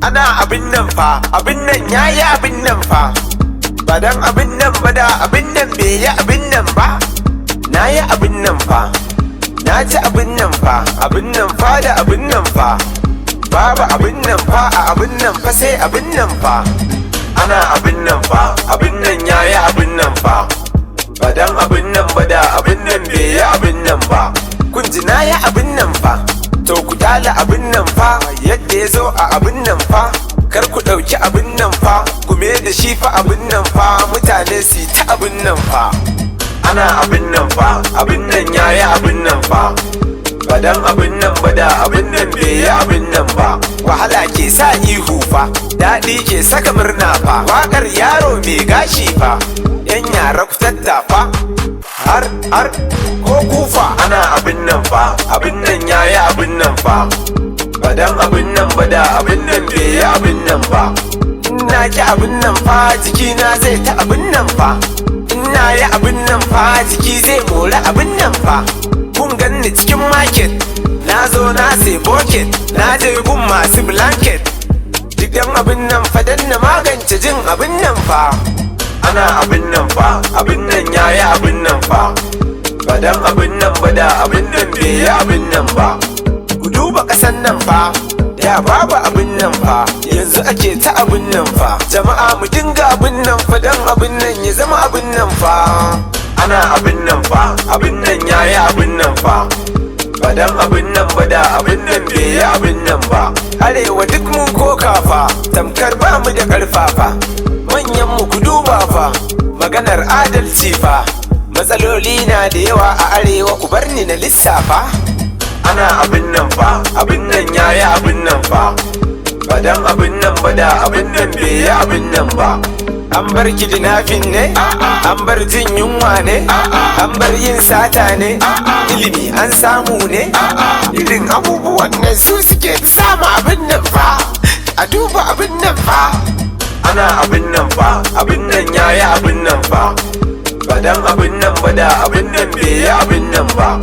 ana abin nan fa, abin nan yayi abin nan fa. Ba dan abin nan ba da abin nan bai yi abin nan ba. Na yi abin nan fa, na ci abin nan fa, abin nan fa da abin nan fa. Babu abin nan fa a abin nan fa sai abin nan fa. Ana abin nan fa, abin nan yayi abin nan fa. Ba dan abin nan ba da abin nan bai yi abin nan ba. Kun ji na yi abin nan fa, to ku dala abin nan fa yadda ya zo a abin nan fa. Kar ku ɗauki abin nan fa, ku me da shi fa abin nan fa. Mutane su ta abin nan fa. Ana abin nan fa, abin nan yayi abin nan fa. Ba dan abin nan ba da abin nan bai yi abin nan ba. Wahala ke sa ihu fa, daɗi ke saka murna fa. Waƙar yaro mai gashi fa, yan yara ku tattafa. Har ko kufa. Ana abin nan fa, abin nan yayi abin nan fa. Ba dan abin nan ba da abin nan bai yi abin nan ba. Ina ki abin nan fa, jikina zai ta abin nan fa. Ina yi abin nan fa, jiki zai mori abin nan fa. Kun ganni cikin market, na zo na sai bucket, na je gun masu blanket. Duk dan abin nan fa dan na magance jin abin nan fa. Ana abin nan fa, abin nan yayi abin nan fa. Ba dan abin nan ba da abin nan bai yi abin nan ba. Ku duba ƙasan nan fa, da babu abin nan fa. Yanzu ake ta abin nan fa. Jama'a mu dinga abin nan fa dan abin nan ya zama abin nan fa. Ana abin nan fa, abin nan yayi abin nan fa. Ba dan abin nan ba da abin nan bai yi abin nan ba. Arewa duk mun koka fa, tamkar ba mu da ƙarfafa. Manyan mu ku duba fa, maganar adalci fa. Matsaloli na da yawa a arewa, ku bar ni na lissafa. Ana abin nan fa, abin nan yayi abin nan fa. Ba dan abin nan ba da abin nan bai yi abin nan ba. An bar kidnapping ne, an bar jin yunwa ne, an bar yin sata ne, ilimi an samu ne. Irin abubuwan nan su suke samu abin nan fa. A duba abin nan fa. Ana abin nan fa, abin nan yayi abin nan fa. Ba dan abin nan ba da abin nan bai yi abin nan ba.